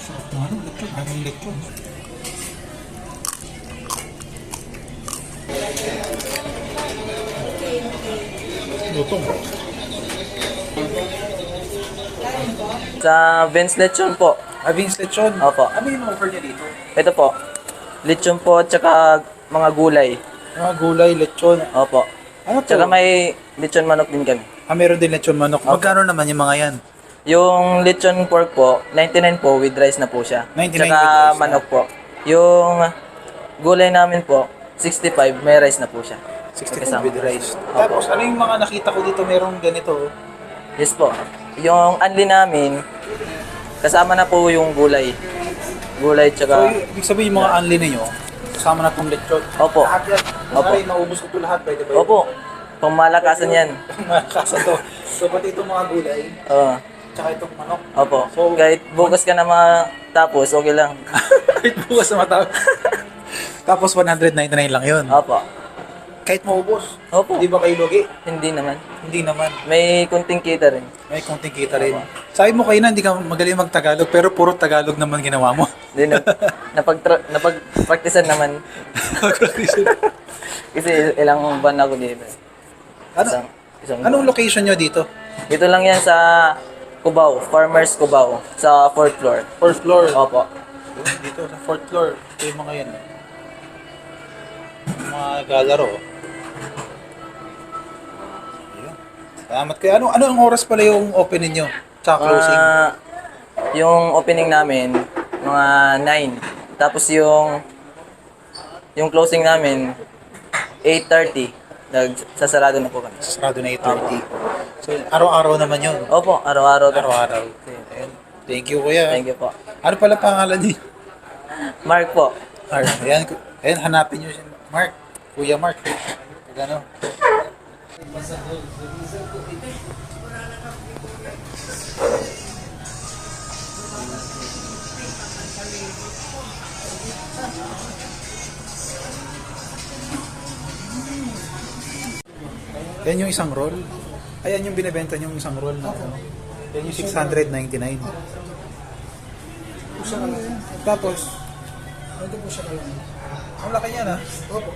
Ano, lechon. Anong lechon? Lutong ba? Sa Vince Lechon po. Vince lechon. Opo. Ano yung offer niya dito? Ito po. Lechon po, tsaka mga gulay. Mga gulay, lechon. Opo. Ano to? Tsaka may lechon manok din kami. Meron din lechon manok. Opo. Magkano naman yung mga yan? Yung lechon pork po, 99 po with rice na po siya. 99 Tsaka with rice na. manok po. Yung gulay namin po, 65, may rice na po siya. 65 Kasama. with rice. Tapos ano yung mga nakita ko dito merong ganito? Yes po. Yung unli namin, kasama na po yung gulay. Gulay So, tsaka... ibig sabihin yung mga unli ninyo, kasama na itong lechon. Opo. Lahat yan. Opo. Ay, naubos ko ito lahat by the way. Opo. Pamalakasan yan. Kasa to. So, pati itong mga gulay, Oo. tsaka itong manok. Opo. So, Kahit bukas ka na matapos, okay lang. kahit bukas na matapos. Tapos 199 lang yun. Opo. Kahit maubos. Opo. Di ba kayo lugi? Hindi naman. Hindi naman. May kunting kita rin. May konting kita rin. Sabi mo kayo na hindi ka magaling mag-Tagalog pero puro Tagalog naman ginawa mo. Hindi na. Napag-practicean naman. Kasi ilang buwan ako dito. Ano? Isang Anong buwan. location nyo dito? Dito lang yan sa Cubao. Farmers Cubao. Sa 4th floor. Fourth floor. Opo. Dito sa fourth floor. Ito yung mga yan. Mga galaro. Ayun. Salamat kayo. Ano ang oras pala yung open ninyo? Tsaka closing? Yung opening namin, mga 9. Tapos yung closing namin, 8:30. Nagsasarado na po kami. Sarado na 8:30. So, araw-araw naman yun. Opo, araw-araw. Araw-araw. Ayun. Thank you, kuya. Thank you po. Ano pala pangalan niyo? Mark po. Mark. Ayan, ayan, hanapin niyo si Mark. Kuya Mark. Ano? Yan yung isang roll. Ayan yung binibenta yung isang roll na ano. Yan yung 699. Tapos, Ito po siya kayo. ang laki niya na. Opo.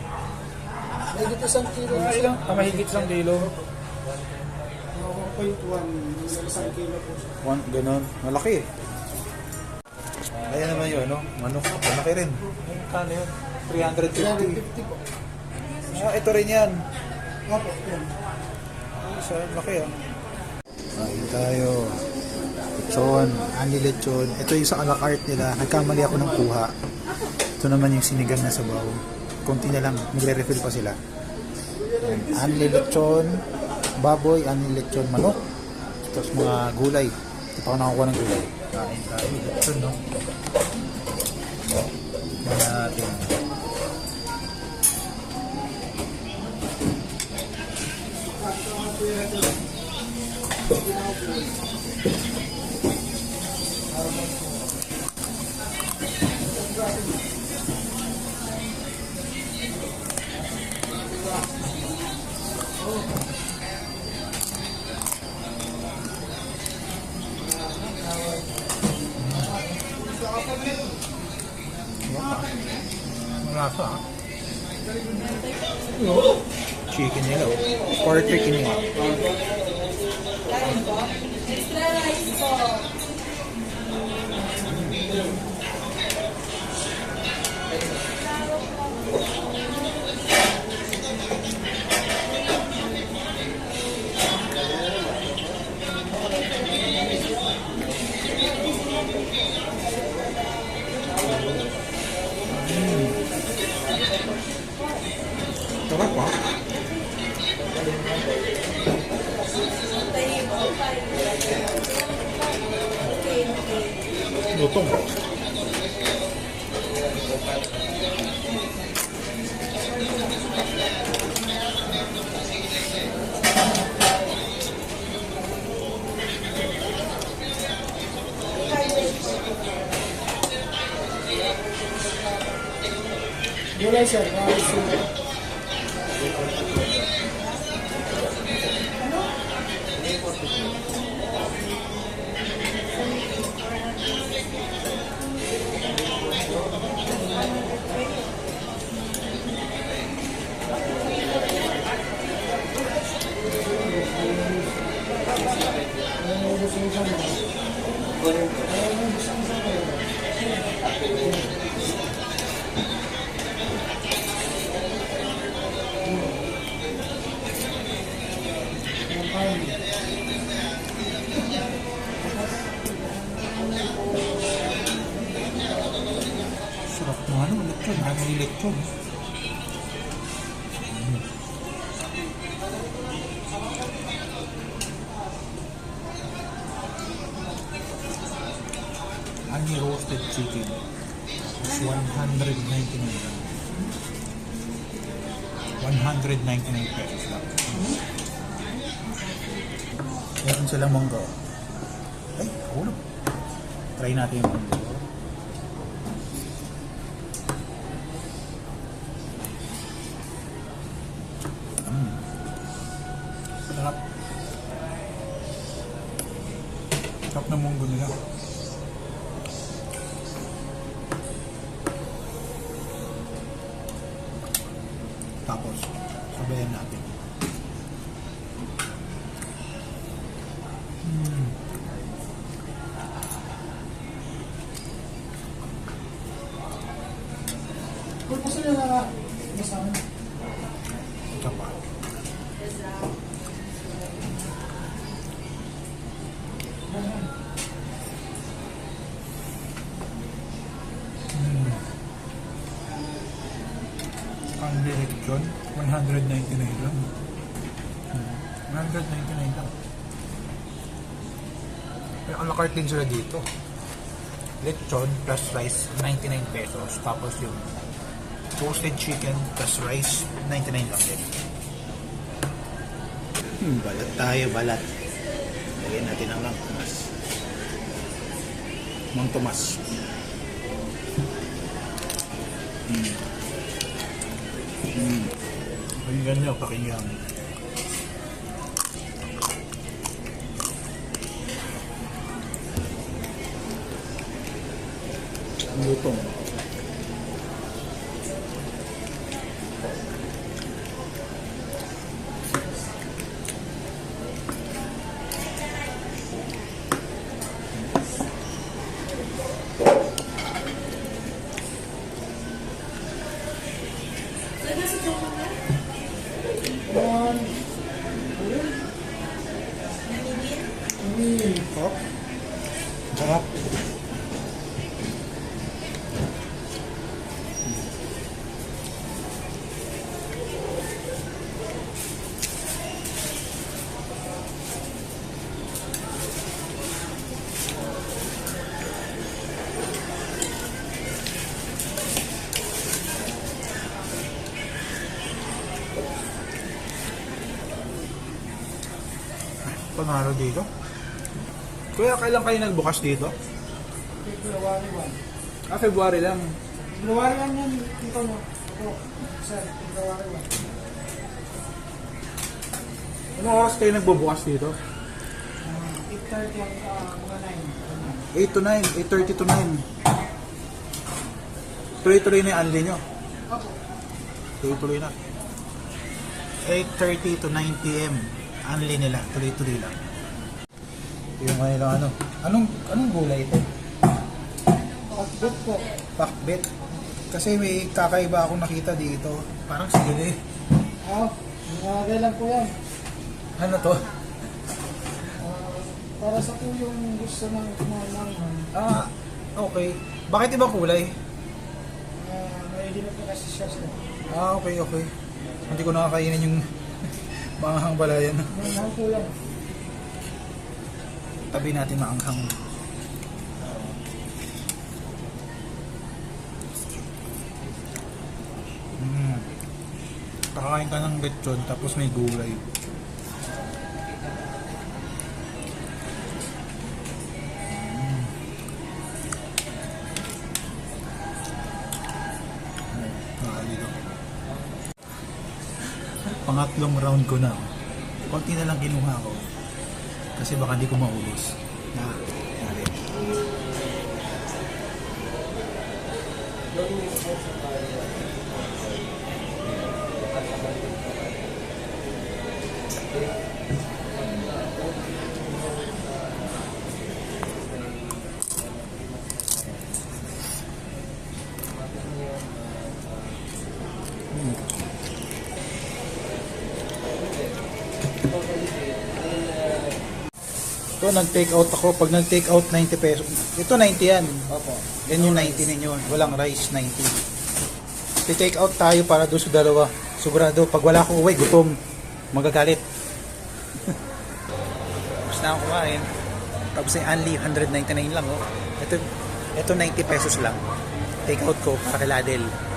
May dito isang kilo. Ilang? Mahigit 1 kilo. 1.1. Isang kilo po siya. Ganon. Malaki eh. Ayan naman yun, ano? Manok. Malaki rin. Kano yun? 350. 350 po. Ito rin yan. Opo. Yan. Sa laki ah. Kain tayo. Lechon. Ani lechon. Ito yung sa a la carte nila. Nagkamali ako ng kuha. Ito naman yung sinigang na sabaw. Konti na lang. Magre-refill pa sila. Ani lechon. Baboy. Ani lechon manok. Tapos mga gulay. Ito pa ako nakakuha ng gulay. Kain tayo. Lechon, no? Tignan natin. Malasa ah. Chicken nila oh. Quarter kinuha. Sarap ah. Lutong ba? Gulay sir. Sir. Sarap ng ano, lechon. Hanggang lechon. Honey roasted chicken. It's 199 lang. 199 pesos lang. Meron silang monggo. Ay, ulo. Try natin yung monggo. Sarap. Sarap ng monggo nila. Tapos, sabayan natin. Kung gusto nyo na masama. Ito pa. Ang lechon, 199 lang. 199 lang. May a la carte din sila dito. Lechon plus rice, 99 pesos. Tapos yung roasted chicken plus rice, 99 lang din. Balat tayo, balat. Lagyan natin ang Mang Tomas. Mang Tomas. Pakinggan nyo, pakinggan. Ang lutong. Oh, sarap. Panalo dito. Kuya, kailan kayo nagbukas dito? February February lang. 1. February 1 yan, dito mo. Ako, sir, February 1. Anong oras kayo nagbubukas dito? 8:30 ang mga 9. 8 to 9, 8:30 to 9. Tuloy-tuloy na yung unli nyo. Ako. Tuloy-tuloy na. 8:30 to 9 p.m. Unli nila. Tuloy-tuloy lang. Yung kanilang ano. Anong gulay ito? Pakbit po. Pakbet. Kasi may kakaiba akong nakita dito. Parang sili. Mga lang po yan. Ano to? Para sa po yung gusto ng kumamangan. Okay. Bakit ibang kulay? May hinap na kasi siya sir. Okay. Hindi ko nakakainin yung mga hangbalayan. Mga po yan. Tabi natin maanghang. Kakain ka ng lechon tapos may gulay. Dito. Pangatlong round ko na. Konti na lang kinuha ko. Kasi baka di ko maubos. Dali. Ito, nag-take out ako. Pag nag-take out, 90 pesos. Ito, 90 yan. Opo. Yan yung 90 ninyo. Walang rice, 90. Take out tayo para doon sa dalawa. Sigurado, pag wala akong uwi, gutom. Magagalit. Tapos na akong kumain. Tapos ay only 199 lang. Oh. Ito 90 pesos lang. Take out ko para kay Ladel.